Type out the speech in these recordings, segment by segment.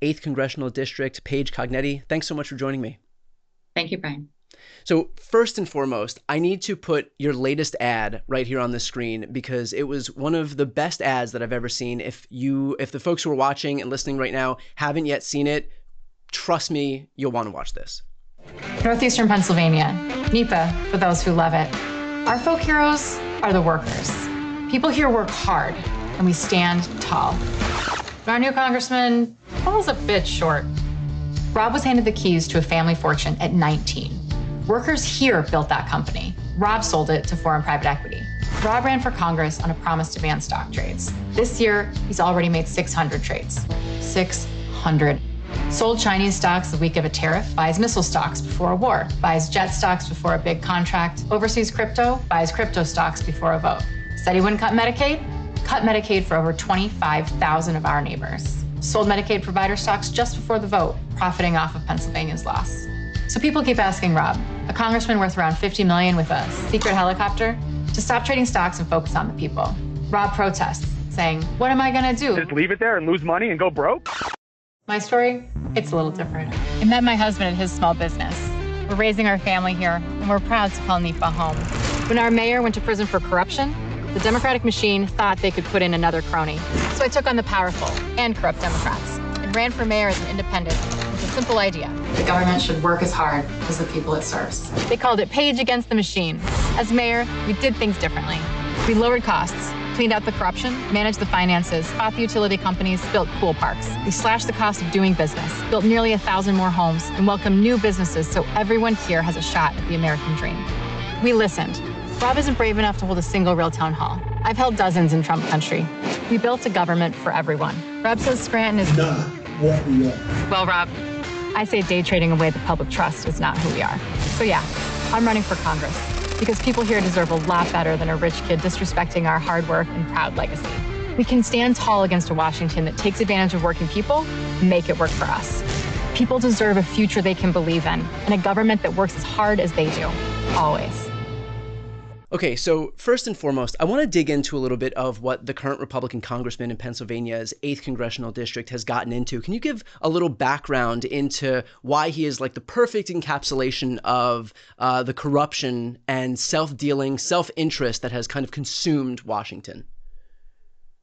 8th Congressional District, Paige Cognetti. Thanks so much for joining me. Thank you, Brian. So first and foremost, I need to put your latest ad right here on the screen because it was one of the best ads that I've ever seen. If the folks who are watching and listening right now haven't yet seen it, trust me, you'll want to watch this. Northeastern Pennsylvania, NEPA for those who love it. Our folk heroes are the workers. People here work hard, and we stand tall. But our new congressman falls a bit short. Rob was handed the keys to a family fortune at 19. Workers here built that company. Rob sold it to foreign private equity. Rob ran for Congress on a promise to ban stock trades. This year, he's already made 600 trades. 600. Sold Chinese stocks the week of a tariff, buys missile stocks before a war, buys jet stocks before a big contract, overseas crypto, buys crypto stocks before a vote. Said he wouldn't cut Medicaid? Cut Medicaid for over 25,000 of our neighbors. Sold Medicaid provider stocks just before the vote, profiting off of Pennsylvania's loss. So people keep asking Rob, a congressman worth around $50 million with a secret helicopter, to stop trading stocks and focus on the people. Rob protests, saying, "What am I gonna do? Just leave it there and lose money and go broke?" My story, it's a little different. I met my husband at his small business. We're raising our family here, and we're proud to call NEPA home. When our mayor went to prison for corruption, the Democratic machine thought they could put in another crony. So I took on the powerful and corrupt Democrats and ran for mayor as an independent with a simple idea. The government should work as hard as the people it serves. They called it Paige against the machine. As mayor, we did things differently. We lowered costs, cleaned out the corruption, managed the finances, fought the utility companies, built pool parks. We slashed the cost of doing business, built nearly 1,000 more homes, and welcomed new businesses so everyone here has a shot at the American dream. We listened. Rob isn't brave enough to hold a single real town hall. I've held dozens in Trump country. We built a government for everyone. Rob says Scranton is not what we are. Well, Rob, I say day trading away the public trust is not who we are. So yeah, I'm running for Congress because people here deserve a lot better than a rich kid disrespecting our hard work and proud legacy. We can stand tall against a Washington that takes advantage of working people and make it work for us. People deserve a future they can believe in and a government that works as hard as they do, always. Okay, so first and foremost, I want to dig into a little bit of what the current Republican congressman in Pennsylvania's 8th Congressional District has gotten into. Can you give a little background into why he is like the perfect encapsulation of the corruption and self-dealing, self-interest that has kind of consumed Washington?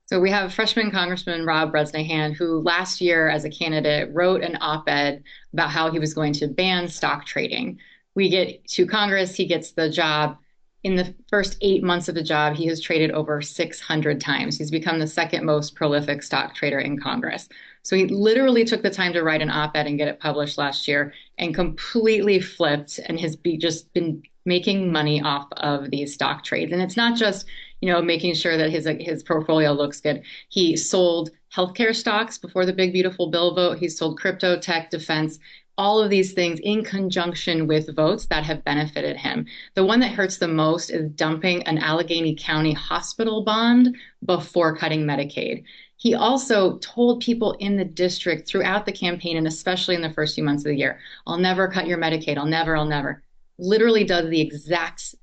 So we have freshman Congressman Rob Bresnahan, who last year as a candidate wrote an op-ed about how he was going to ban stock trading. We get to Congress, he gets the job. In the first 8 months of the job, he has traded over 600 times. He's become the second most prolific stock trader in Congress. So he literally took the time to write an op-ed and get it published last year and completely flipped and has just been making money off of these stock trades. And it's not just, making sure that his portfolio looks good. He sold healthcare stocks before the big, beautiful bill vote. He sold crypto, tech, defense, all of these things in conjunction with votes that have benefited him. The one that hurts the most is dumping an Allegheny County hospital bond before cutting Medicaid. He also told people in the district throughout the campaign, and especially in the first few months of the year, "I'll never cut your Medicaid. I'll never. Literally does the exact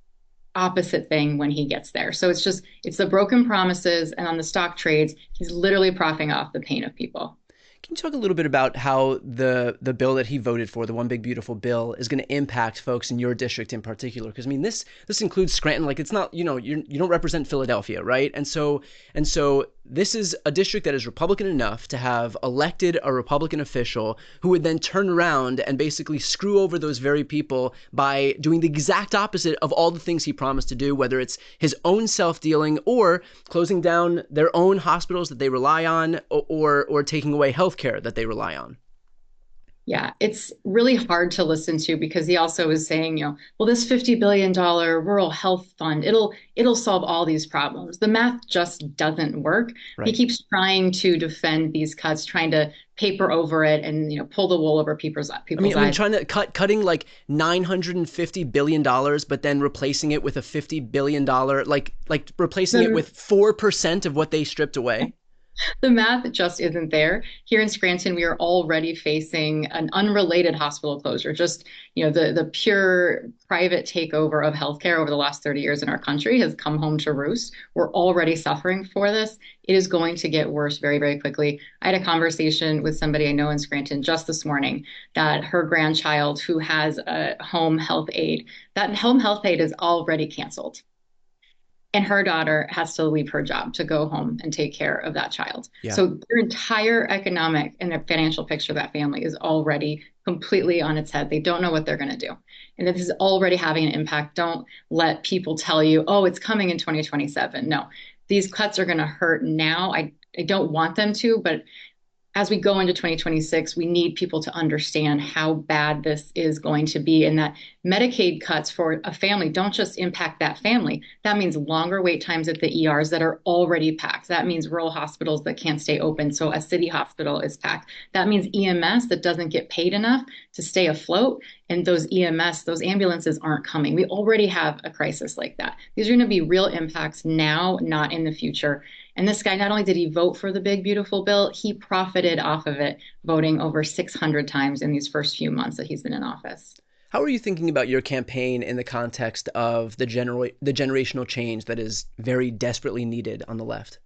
opposite thing when he gets there. So it's the broken promises, and on the stock trades, he's literally profiting off the pain of people. Can you talk a little bit about how the bill that he voted for, the One Big Beautiful Bill, is going to impact folks in your district in particular? Because I mean, this includes Scranton. Like, it's not, you don't represent Philadelphia, right? And so this is a district that is Republican enough to have elected a Republican official who would then turn around and basically screw over those very people by doing the exact opposite of all the things he promised to do, whether it's his own self-dealing or closing down their own hospitals that they rely on, or taking away health care that they rely on. Yeah, it's really hard to listen to because he also is saying, well, this $50 billion rural health fund, it'll solve all these problems. The math just doesn't work. Right. He keeps trying to defend these cuts, trying to paper over it and, pull the wool over people's eyes. I mean, trying to cutting like $950 billion, but then replacing it with a $50 billion, like replacing it with 4% of what they stripped away. The math just isn't there. Here in Scranton, we are already facing an unrelated hospital closure. Just, the pure private takeover of healthcare over the last 30 years in our country has come home to roost. We're already suffering for this. It is going to get worse very, very quickly. I had a conversation with somebody I know in Scranton just this morning that her grandchild who has a home health aide, that home health aide is already canceled. And her daughter has to leave her job to go home and take care of that child. Yeah. So their entire economic and their financial picture of that family is already completely on its head. They don't know what they're going to do. And this is already having an impact. Don't let people tell you, oh, it's coming in 2027. No, these cuts are going to hurt now. I don't want them to, but as we go into 2026, we need people to understand how bad this is going to be, and that Medicaid cuts for a family don't just impact that family. That means longer wait times at the ERs that are already packed. That means rural hospitals that can't stay open, so a city hospital is packed. That means EMS that doesn't get paid enough to stay afloat, and those EMS, those ambulances aren't coming. We already have a crisis like that. These are going to be real impacts now, not in the future. And this guy, not only did he vote for the big, beautiful bill, he profited off of it, voting over 600 times in these first few months that he's been in office. How are you thinking about your campaign in the context of the generational change that is very desperately needed on the left?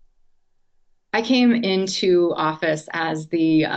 I came into office as the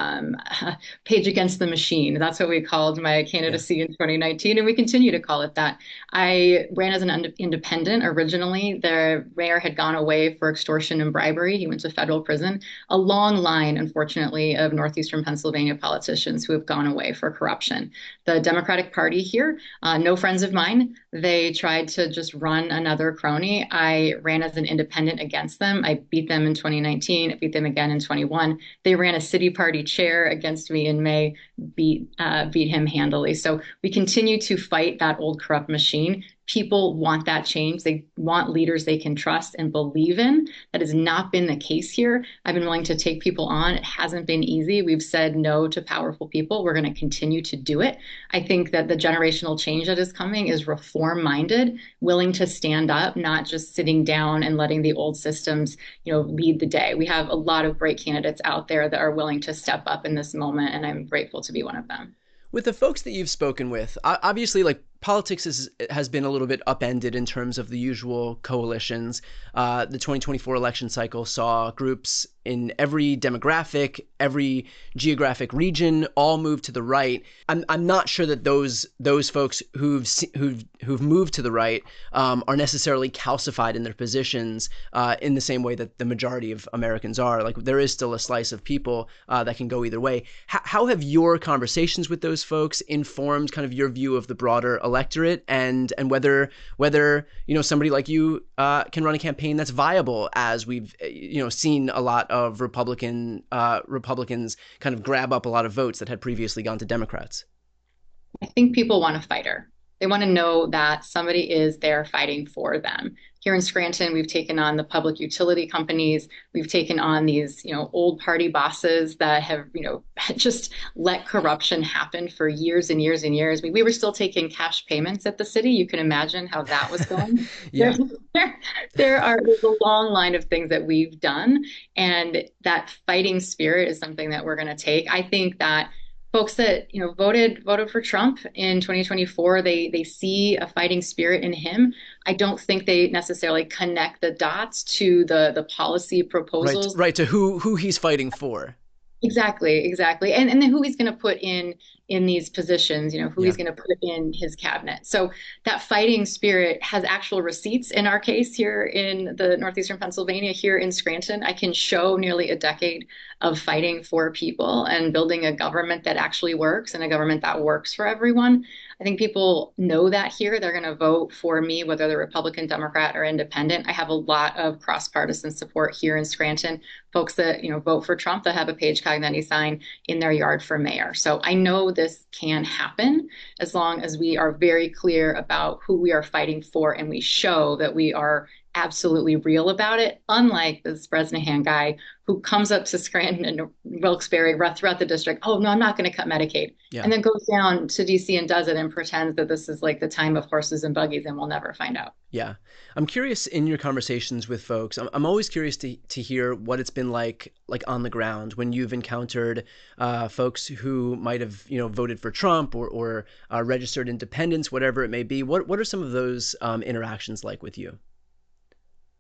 Paige against the machine. That's what we called my candidacy in 2019, and we continue to call it that. I ran as an independent originally. The mayor had gone away for extortion and bribery. He went to federal prison. A long line, unfortunately, of northeastern Pennsylvania politicians who have gone away for corruption. The Democratic Party here, no friends of mine. They tried to just run another crony. I ran as an independent against them. I beat them in 2019. Beat them again in 21. They ran a city party chair against me in May, beat him handily. So we continue to fight that old corrupt machine. People want that change. They want leaders they can trust and believe in. That has not been the case here. I've been willing to take people on. It hasn't been easy. We've said no to powerful people. We're going to continue to do it. I think that the generational change that is coming is reform-minded, willing to stand up, not just sitting down and letting the old systems, lead the day. We have a lot of great candidates out there that are willing to step up in this moment, and I'm grateful to be one of them. With the folks that you've spoken with, obviously, politics has been a little bit upended in terms of the usual coalitions. The 2024 election cycle saw groups in every demographic, every geographic region all move to the right. I'm not sure that those folks who've moved to the right are necessarily calcified in their positions in the same way that the majority of Americans are. Like, there is still a slice of people that can go either way. How have your conversations with those folks informed kind of your view of the broader electorate, and whether somebody like you can run a campaign that's viable, as we've seen a lot of Republicans kind of grab up a lot of votes that had previously gone to Democrats? I think people want a fighter. They want to know that somebody is there fighting for them. Here in Scranton, we've taken on the public utility companies. We've taken on these, old party bosses that have, just let corruption happen for years and years and years. We were still taking cash payments at the city. You can imagine how that was going. Yeah. There's a long line of things that we've done, and that fighting spirit is something that we're going to take. I think that folks that voted for Trump in 2024, they see a fighting spirit in him. I don't think they necessarily connect the dots to the policy proposals. Right, to who he's fighting for. Exactly. And then who he's going to put in these positions, who he's going to put in his cabinet. So that fighting spirit has actual receipts in our case here in the northeastern Pennsylvania, here in Scranton. I can show nearly a decade of fighting for people and building a government that actually works, and a government that works for everyone. I think people know that here. They're going to vote for me, whether they're Republican, Democrat, or independent. I have a lot of cross-partisan support here in Scranton. Folks that vote for Trump that have a Paige Cognetti sign in their yard for mayor. So I know this can happen as long as we are very clear about who we are fighting for, and we show that we are absolutely real about it, unlike this Bresnahan guy who comes up to Scranton and Wilkes-Barre throughout the district. Oh, no, I'm not going to cut Medicaid. Yeah. And then goes down to DC and does it and pretends that this is like the time of horses and buggies and we'll never find out. Yeah. I'm curious in your conversations with folks, I'm always curious to hear what it's been like on the ground when you've encountered folks who might have, voted for Trump or registered independents, whatever it may be. What are some of those interactions like with you?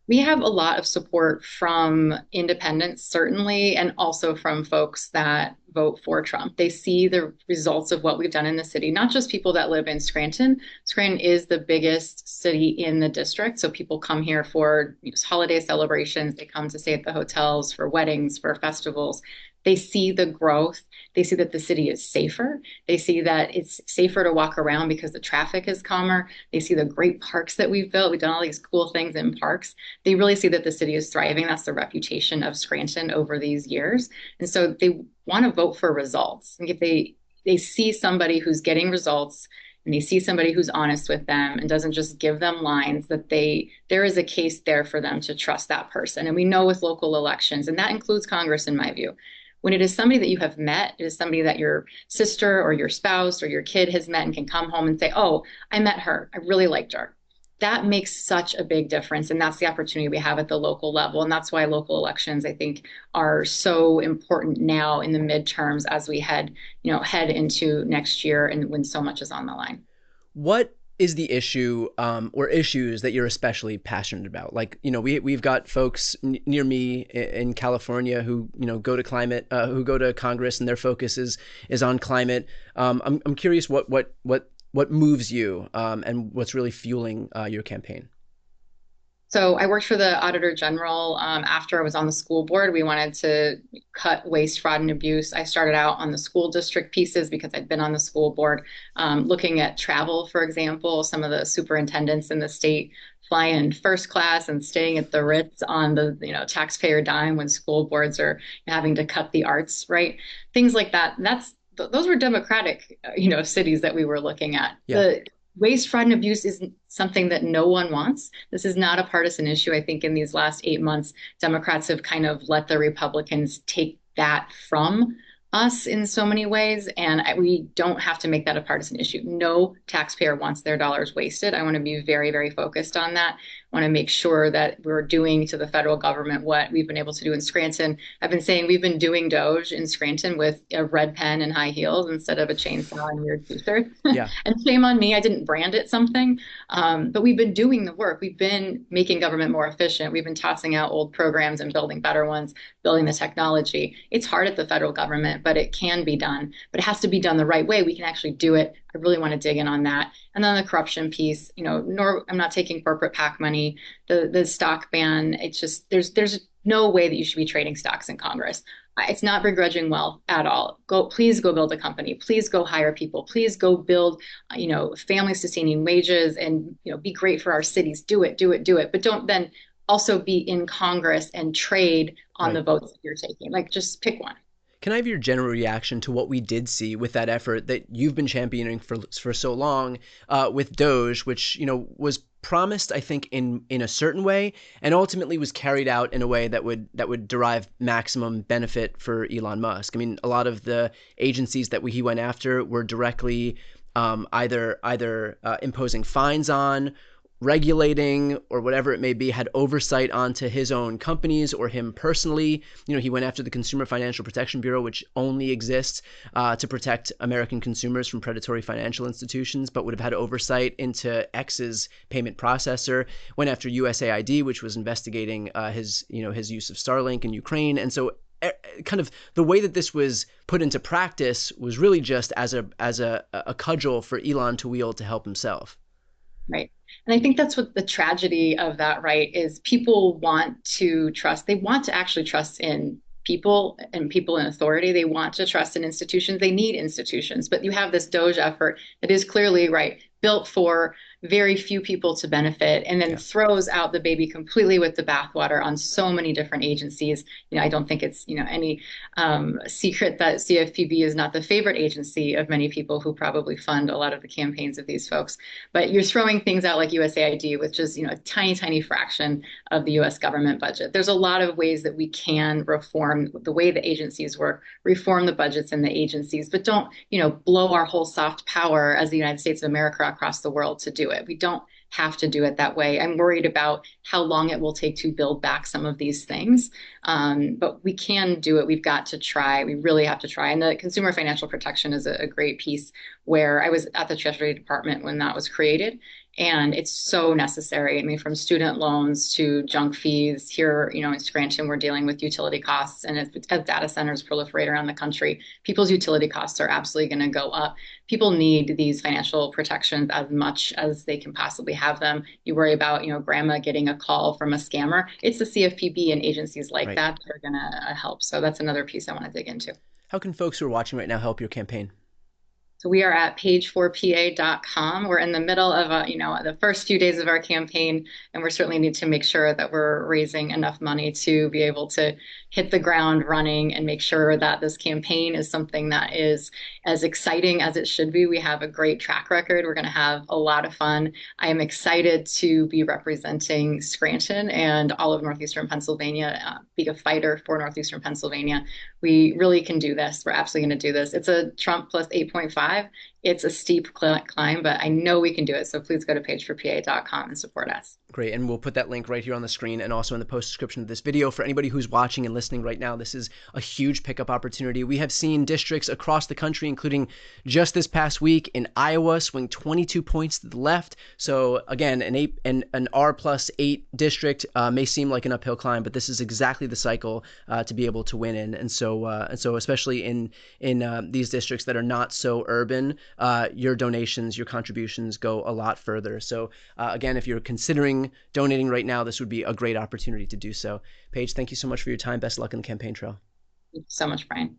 We have a lot of support from independents, certainly, and also from folks that vote for Trump. They see the results of what we've done in the city, not just people that live in Scranton. Scranton is the biggest city in the district. So people come here for holiday celebrations. They come to stay at the hotels for weddings, for festivals. They see the growth. They see that the city is safer. They see that it's safer to walk around because the traffic is calmer. They see the great parks that we've built. We've done all these cool things in parks. They really see that the city is thriving. That's the reputation of Scranton over these years. And so they want to vote for results. And if they see somebody who's getting results and they see somebody who's honest with them and doesn't just give them lines, that there is a case there for them to trust that person. And we know with local elections, and that includes Congress in my view, when it is somebody that you have met, it is somebody that your sister or your spouse or your kid has met and can come home and say, oh, I met her. I really liked her. That makes such a big difference. And that's the opportunity we have at the local level. And that's why local elections, I think, are so important now in the midterms as we head into next year and when so much is on the line. What is the issue or issues that you're especially passionate about? Like, we've got folks near me in California who, go to Congress and their focus is on climate. I'm curious what moves you and what's really fueling your campaign. So I worked for the Auditor General after I was on the school board. We wanted to cut waste, fraud, and abuse. I started out on the school district pieces because I'd been on the school board, looking at travel, for example. Some of the superintendents in the state fly in first class and staying at the Ritz on the taxpayer dime when school boards are having to cut the arts, right? Things like that. Those were democratic, cities that we were looking at. Yeah. The waste, fraud, and abuse is something that no one wants. This is not a partisan issue. I think in these last 8 months, Democrats have kind of let the Republicans take that from us in so many ways. And we don't have to make that a partisan issue. No taxpayer wants their dollars wasted. I want to be very, very focused on that. I want to make sure that we're doing to the federal government what we've been able to do in Scranton. I've been saying we've been doing Doge in Scranton with a red pen and high heels instead of a chainsaw and weird t-shirt. Yeah. And shame on me, I didn't brand it something. But we've been doing the work. We've been making government more efficient. We've been tossing out old programs and building better ones, building the technology. It's hard at the federal government, but it can be done. But it has to be done the right way. We can actually do it. I really want to dig in on that. And then the corruption piece, I'm not taking corporate PAC money, the stock ban. It's just, there's no way that you should be trading stocks in Congress. It's not begrudging wealth at all. Please go build a company. Please go hire people. Please go build, family sustaining wages and, be great for our cities. Do it. But don't then also be in Congress and trade on the votes that you're taking. Like, just pick one. Can I have your general reaction to what we did see with that effort that you've been championing for so long with Doge, which, was promised, I think, in a certain way and ultimately was carried out in a way that would derive maximum benefit for Elon Musk? I mean, a lot of the agencies that he went after were directly either imposing fines on, regulating, or whatever it may be, had oversight onto his own companies or him personally. He went after the Consumer Financial Protection Bureau, which only exists to protect American consumers from predatory financial institutions, but would have had oversight into X's payment processor. Went after USAID, which was investigating his use of Starlink in Ukraine. And so kind of the way that this was put into practice was really just as a cudgel for Elon to wield to help himself. Right. And I think that's what the tragedy of that, right, is people want to trust. They want to actually trust in people and people in authority. They want to trust in institutions. They need institutions. But you have this Doge effort that is clearly, right, built for, very few people to benefit, and then throws out the baby completely with the bathwater on so many different agencies. I don't think it's, any secret that CFPB is not the favorite agency of many people who probably fund a lot of the campaigns of these folks. But you're throwing things out like USAID, which is, a tiny, tiny fraction of the US government budget. There's a lot of ways that we can reform the way the agencies work, reform the budgets in the agencies, but don't, blow our whole soft power as the United States of America across the world to do it. We don't have to do it that way. I'm worried about how long it will take to build back some of these things. But we can do it. We've got to try. We really have to try. And the consumer financial protection is a great piece, where I was at the Treasury Department when that was created. And it's so necessary. I mean, from student loans to junk fees here, in Scranton, we're dealing with utility costs. And as data centers proliferate around the country, people's utility costs are absolutely going to go up. People need these financial protections as much as they can possibly have them. You worry about, grandma getting a call from a scammer. It's the CFPB and agencies like that are going to help. So that's another piece I want to dig into. How can folks who are watching right now help your campaign? So we are at paige4pa.com. We're in the middle of, the first few days of our campaign, and we certainly need to make sure that we're raising enough money to be able to hit the ground running and make sure that this campaign is something that is as exciting as it should be. We have a great track record. We're going to have a lot of fun. I am excited to be representing Scranton and all of Northeastern Pennsylvania, be a fighter for Northeastern Pennsylvania. We really can do this. We're absolutely going to do this. It's a Trump plus 8.5. It's a steep climb, but I know we can do it. So please go to paige4pa.com and support us. Great. And we'll put that link right here on the screen and also in the post description of this video. For anybody who's watching and listening right now, this is a huge pickup opportunity. We have seen districts across the country, including just this past week in Iowa, swing 22 points to the left. So again, an R+8 district may seem like an uphill climb, but this is exactly the cycle to be able to win in. And so especially in these districts that are not so urban, your donations, your contributions go a lot further. So again, if you're considering donating right now, this would be a great opportunity to do so. Paige, thank you so much for your time. Best of luck in the campaign trail. Thank you so much, Brian.